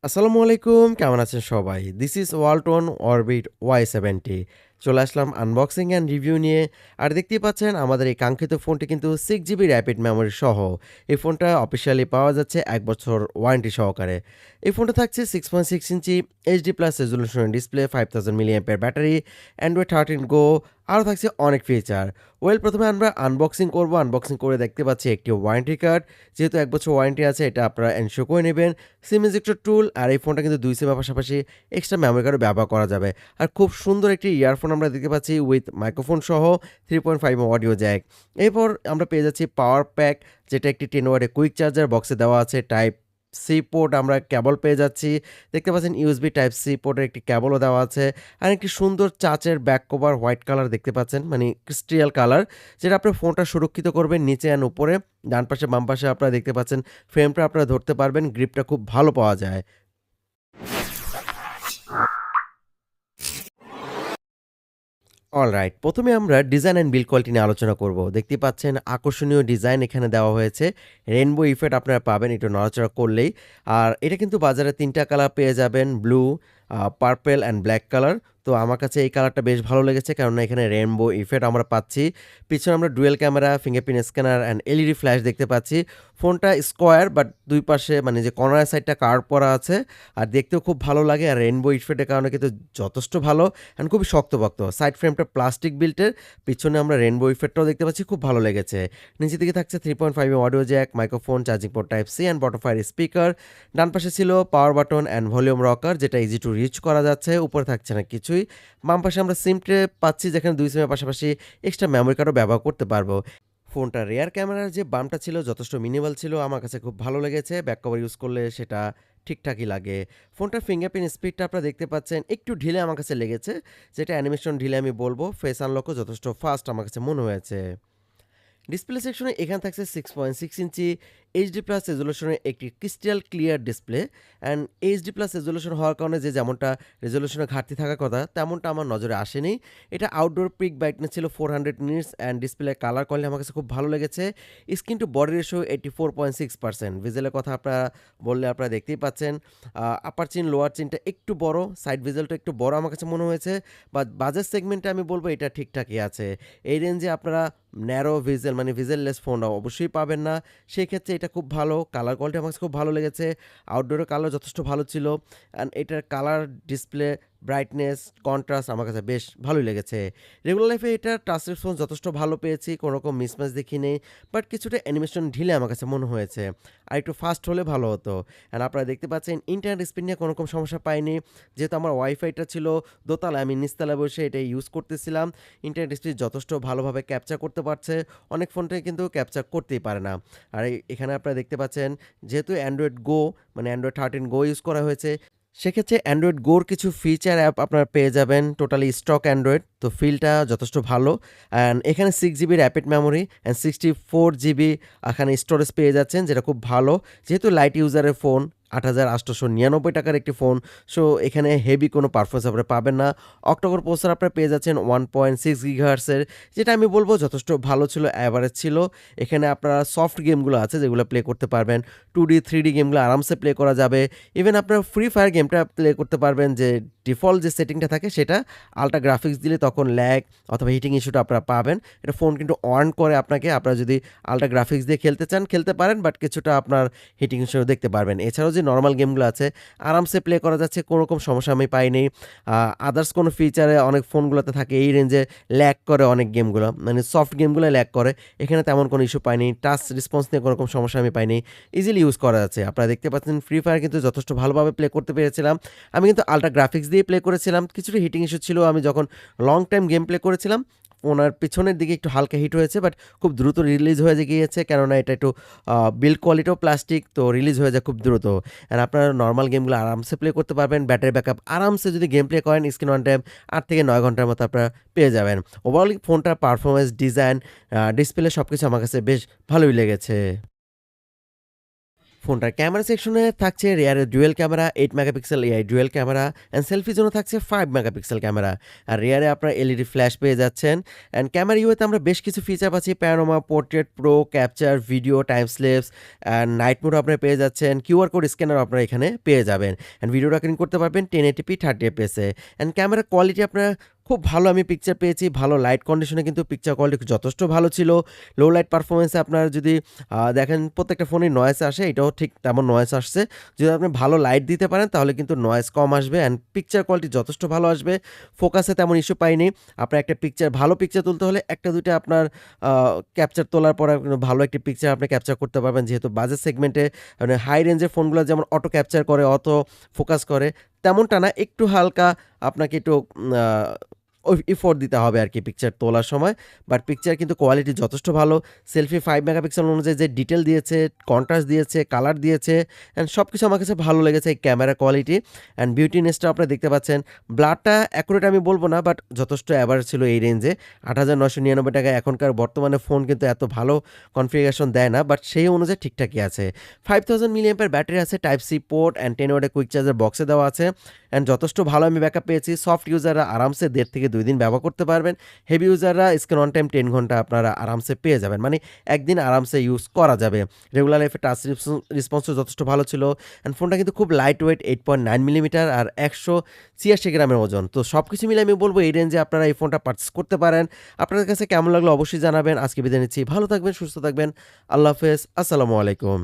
আসসালামু আলাইকুম, কেমন আছেন সবাই? This is Walton orbit Y70। চলে আসলাম আনবক্সিং অ্যান্ড রিভিউ নিয়ে। আর দেখতেই পাচ্ছেন আমাদের এই কাঙ্ক্ষিত ফোনটি কিন্তু 6 GB র্যাপিড মেমোরি সহ। এই ফোনটা অফিসিয়ালি পাওয়া যাচ্ছে ১ বছর ওয়ারেন্টি সহকারে। এই ফোনটা থাকছে 6.6 ইঞ্চি এইচডি প্লাস রেজোলিউশনের display, 5000 milliampere battery, Android 13 go, আরও থাকছে অনেক ফিচার। প্রথমে আমরা আনবক্সিং করব। আনবক্সিং করে দেখতে পাচ্ছি একটি ওয়ারেন্টি কার্ড। যেহেতু ১ বছর ওয়ারেন্টি আছে, এটা আপনারা এনশিওর করে নেবেন। সিম ইজেক্টর টুল, আর এই ফোনটা কিন্তু 2 সিমের পাশাপাশি এক্সট্রা মেমোরি কার্ডও ব্যবহার করা যাবে। আর খুব সুন্দর একটি ইয়ারফোন আমরা দেখতে পাচ্ছি উইথ মাইক্রোফোন সহ 3.5 অডিও জ্যাক। এরপর আমরা পেয়ে যাচ্ছি পাওয়ার প্যাক, যেটা একটি 10 ওয়াটের কুইক চার্জার বক্সে দেওয়া আছে। টাইপ সি পোর্ট আমরা কেবল পেয়ে যাচ্ছি। দেখতে পাচ্ছেন ইউএসবি টাইপ সি পোর্টের একটি কেবলও দেওয়া আছে। আর একটি সুন্দর চাচের ব্যাক কভার হোয়াইট কালার দেখতে পাচ্ছেন, মানে ক্রিস্টাল কালার, যেটা আপনার ফোনটা সুরক্ষিত করবেন নিচে অ্যান্ড উপরে। ডান পাশে বাম পাশে আপনারা দেখতে পাচ্ছেন ফ্রেমটা আপনারা ধরতে পারবেন, গ্রিপটা খুব ভালো পাওয়া যায়। অলরাইট, প্রথমে আমরা ডিজাইন অ্যান্ড বিল্ড কোয়ালিটি নিয়ে আলোচনা করব। দেখতেই পাচ্ছেন আকর্ষণীয় ডিজাইন এখানে দেওয়া হয়েছে। রেইনবো ইফেক্ট আপনারা পাবেন একটু নড়াচড়া করলেই। আর এটা কিন্তু বাজারে ৩টা কালার পেয়ে যাবেন, blue, purple and black colour. তো আমার কাছে এই কালারটা বেশ ভালো লেগেছে, কেননা এখানে রেইনবো ইফেক্ট আমরা পাচ্ছি। পিছনে আমরা dual camera, fingerprint scanner and LED flash দেখতে পাচ্ছি। ফোনটা স্কোয়ার, বাট দুই পাশে মানে যে কর্নার সাইডটা কার্ভ করা আছে। আর দেখতেও খুব ভালো লাগে। আর রেইনবো ইফেক্টের কারণে কিন্তু যথেষ্ট ভালো অ্যান্ড খুবই শক্তপোক্ত। সাইড ফ্রেমটা প্লাস্টিক বিল্টের, পিছনে আমরা রেইনবো ইফেক্টটাও দেখতে পাচ্ছি, খুব ভালো লেগেছে। নিচের দিকে থাকছে 3.5 audio jack, microphone, charging port type C and bottom fire speaker. ডান পাশে ছিল power button and volume rocker, যেটা ইজি টু রিচ করা যাচ্ছে। উপরে থাকছে না কিছুই। বাম পাশে আমরা সিম ট্রে পাচ্ছি, যেখানে 2 সিমের পাশাপাশি এক্সট্রা মেমোরি কার্ডও ব্যবহার করতে পারবো। ফোনটার রেয়ার ক্যামেরার যে বামটা ছিল যথেষ্ট মিনিমাল ছিল, আমার কাছে খুব ভালো লেগেছে। ব্যাক কভার ইউজ করলে সেটা ঠিকঠাকই লাগে। ফোনটার ফিঙ্গারপ্রিন্ট স্পিডটা আপনারা দেখতে পাচ্ছেন একটু ঢিলে আমার কাছে লেগেছে, যেটা অ্যানিমেশন ঢিলে আমি বলবো। ফেস আনলকও যথেষ্ট ফাস্ট আমার কাছে মনে হয়েছে। ডিসপ্লে সেকশনে এখানে থাকছে 6.6 ইঞ্চি এইচডি প্লাস রেজলিউশনের একটি crystal clear display. And HD plus resolution হওয়ার কারণে যে যেমনটা রেজলিউশনের ঘাটতি থাকার কথা, তেমনটা আমার নজরে আসেনি। এটা আউটডোর পিক ব্রাইটনেস ছিল 400 nits and display colour quality আমার কাছে খুব ভালো লেগেছে। Screen to body ratio 84.6%। ভিজেলের কথা আপনারা বললে আপনারা দেখতেই পাচ্ছেন। আপার চিন লোয়ার চিনটা একটু বড়, সাইড ভিজেলটা একটু বড় আমার কাছে মনে হয়েছে। বাজেট সেগমেন্টে আমি বলবো এটা ঠিকঠাকই আছে। এই রেঞ্জে আপনারা ন্যারো ভিজেল মানে ভিজেললেস ফোন অবশ্যই পাবেন না। সেই ক্ষেত্রে এটা খুব ভালো। কালার কোয়ালিটি আমার কাছে খুব ভালো লেগেছে। আউটডোরের কালার যথেষ্ট ভালো ছিল। অ্যান্ড এটার কালার, ডিসপ্লে, ব্রাইটনেস, কন্ট্রাস্ট আমার কাছে বেশ ভালোই লেগেছে। রেগুলার লাইফে এটার টাচ রেসপন্স যথেষ্ট ভালো পেয়েছি, কোনো রকম মিসম্যাচ দেখি নেই। বাট কিছুটা অ্যানিমেশন ঢিলে আমার কাছে মনে হয়েছে। আর একটু ফাস্ট হলে ভালো হতো। অ্যান্ড আপনারা দেখতে পাচ্ছেন ইন্টারনেট স্পিড নিয়ে কোনো রকম সমস্যা পাইনি। যেহেতু আমার ওয়াইফাইটা ছিল দোতলায়, আমি নিচতলায় বসে এটা ইউজ করতেছিলাম। ইন্টারনেট স্পিড যথেষ্ট ভালোভাবে ক্যাপচার করতে পারছে। অনেক ফোনটাই কিন্তু ক্যাপচার করতেই পারে না। আর এখানে আপনারা দেখতে পাচ্ছেন যেহেতু অ্যান্ড্রয়েড গো মানে অ্যান্ড্রয়েড 13 গো ইউজ করা হয়েছে, সেক্ষেত্রে অ্যান্ড্রয়েড গোর কিছু ফিচার অ্যাপ আপনারা পেয়ে যাবেন টোটালি স্টক অ্যান্ড্রয়েড। তো ফিলটা যথেষ্ট ভালো। অ্যান্ড এখানে 6 GB rapid memory and 64 GB এখানে স্টোরেজ পেয়ে যাচ্ছেন, যেটা খুব ভালো। যেহেতু লাইট ইউজারের ফোন, ৮,৮৯৯ টাকার একটি ফোন, সো এখানে হেভি কোনো পারফরমেন্স আপনারা পাবেন না। অক্টোকোর প্রসেসর আপনারা পেয়ে যাচ্ছেন 1.6 গিগাহার্টজের, যেটা আমি বলবো যথেষ্ট ভালো ছিল, অ্যাভারেজ ছিল। এখানে আপনারা সফট গেমগুলো আছে যেগুলো প্লে করতে পারবেন, 2D 3D গেমগুলো আরামসে প্লে করা যাবে। ইভেন আপনারা ফ্রি ফায়ার গেমটা প্লে করতে পারবেন, যে ডিফল্ট যে সেটিংটা থাকে সেটা আল্ট্রা গ্রাফিক্স দিলে তখন ল্যাগ অথবা হিটিং ইস্যুটা আপনারা পাবেন। এটা ফোন কিন্তু অন করে আপনাকে, আপনারা যদি আল্ট্রা গ্রাফিক্স দিয়ে খেলতে চান খেলতে পারেন, বাট কিছুটা আপনার হিটিং ইস্যু দেখতে পারবেন। এছাড়াও যে নর্মাল গেমগুলো আছে আরামসে প্লে করা যাচ্ছে, কোনো রকম সমস্যা আমি পাইনি। আদার্স কোনো ফিচারে অনেক ফোনগুলোতে থাকে এই রেঞ্জে ল্যাগ করে, অনেক গেমগুলো মানে সফট গেমগুলো ল্যাগ করে। এখানে তেমন কোনো ইস্যু পাইনি। টাচ রেসপন্স নিয়ে কোনো রকম সমস্যা আমি পাইনি, ইজিলি ইউজ করা যাচ্ছে। আপনারা দেখতে পাচ্ছেন ফ্রি ফায়ার কিন্তু যথেষ্ট ভালোভাবে প্লে করতে পেরেছিলাম। আমি কিন্তু আল্ট্রা গ্রাফিক্স দিয়ে প্লে করেছিলাম। কিছুটা হিটিং ইস্যু ছিল আমি যখন লং টাইম গেম প্লে করেছিলাম। ওনার পিছনের দিকে একটু হালকা হিট হয়েছে, বাট খুব দ্রুত রিলিজ হয়ে গিয়েছে, কেননা এটা একটু বিল্ড কোয়ালিটিও প্লাস্টিক, তো রিলিজ হয়ে যায় খুব দ্রুত। অ্যান্ড আপনারা নর্মাল গেমগুলো আরামসে প্লে করতে পারবেন। ব্যাটারি ব্যাকআপ আরামসে যদি গেম প্লে করেন স্ক্রিন অন টাইম 8 থেকে 9 ঘন্টার মতো আপনারা পেয়ে যাবেন। ওভারঅল ফোনটার পারফরমেন্স, ডিজাইন, ডিসপ্লে সব কিছু আমার কাছে বেশ ভালোই লেগেছে। ফোনটার ক্যামেরা সেকশনে থাকছে রিয়ারে dual camera 8 megapixel AI dual camera and সেলফির জন্য থাকছে 5 মেগাপিক্সেল ক্যামেরা। আর রিয়ারে আপনার এলইডি ফ্ল্যাশ পেয়ে যাচ্ছেন। অ্যান্ড ক্যামেরা ইউতে আমরা বেশ কিছু ফিচার পাচ্ছি, panorama, portrait, pro, capture, video, time lapse and night mode আপনারা পেয়ে যাচ্ছেন। কিউআর কোড স্ক্যানার আপনারা এখানে পেয়ে যাবেন। অ্যান্ড ভিডিও রেকর্ডিং করতে পারবেন 1080p 30fps-এ। অ্যান্ড ক্যামেরা কোয়ালিটি আপনারা খুব ভালো আমি পিকচার পেয়েছি, ভালো লাইট কন্ডিশনে কিন্তু পিকচার কোয়ালিটি যথেষ্ট ভালো ছিল। লো লাইট পারফরমেন্সে আপনারা যদি দেখেন প্রত্যেকটা ফোনেই নয়েজ আসে, এটাও ঠিক তেমন নয়েজ আসছে। যদি আপনি ভালো লাইট দিতে পারেন তাহলে কিন্তু নয়েজ কম আসবে অ্যান্ড পিকচার কোয়ালিটি যথেষ্ট ভালো আসবে। ফোকাসে তেমন ইস্যু পাইনি। আপনার একটা ভালো পিকচার তুলতে হলে একটা দুইটা আপনার ক্যাপচার তোলার পরে ভালো একটি পিকচার আপনি ক্যাপচার করতে পারবেন, যেহেতু বাজেট সেগমেন্টে মানে হাই রেঞ্জের ফোনগুলো যেমন অটো ক্যাপচার করে, অটো ফোকাস করে, তেমনটা না, একটু হালকা আপনাকে একটু এফোর্ট দিতে হবে আর কি পিকচার তোলার সময়। বাট পিকচার কিন্তু কোয়ালিটি যথেষ্ট ভালো। সেলফি 5 মেগাপিক্সেল অনুযায়ী যে ডিটেল দিয়েছে, কন্ট্রাস্ট দিয়েছে, কালার দিয়েছে অ্যান্ড সব কিছু আমার কাছে ভালো লেগেছে এই ক্যামেরা কোয়ালিটি অ্যান্ড বিউটিনেসটা আপনারা দেখতে পাচ্ছেন। ব্লারটা অ্যাকুরেট আমি বলবো না, বাট যথেষ্ট অ্যাভারেজ ছিল এই রেঞ্জে। 8,999 টাকায় এখনকার বর্তমানে ফোন কিন্তু এত ভালো কনফিগারেশন দেয় না, বাট সেই অনুযায়ী ঠিকঠাকই আছে। 5000 মিলিঅ্যাম্পিয়ার ব্যাটারি আছে, টাইপ সি পোর্ট অ্যান্ড 10 ওয়াটের কুইক চার্জার বক্সে দেওয়া আছে অ্যান্ড যথেষ্ট ভালো আমি ব্যাকআপ পেয়েছি। সফট ইউজাররা আরামসে 1.5 থেকে 2 দিন ব্যবহার করতে পারবেন। হেভি ইউজাররা স্ক্রিন অন টাইম 10 ঘন্টা আপনারা আরামসে পেয়ে যাবেন, মানে একদিন আরামসে ইউজ করা যাবে। রেগুলার লাইফে টাচ রেসপন্সও যথেষ্ট ভালো ছিল অ্যান্ড ফোনটা কিন্তু খুব লাইট ওয়েট, 8.9 মিলিমিটার আর 186 গ্রামের ওজন। তো সব কিছু মিলে আমি বলবো এই রেঞ্জে আপনারা এই ফোনটা পারচেস করতে পারেন। আপনাদের কাছে কেমন লাগলো অবশ্যই জানাবেন। আজকে বিদায় নিচ্ছি, ভালো থাকবেন, সুস্থ থাকবেন, আল্লাহ হাফেজ, আসসালামু আলাইকুম।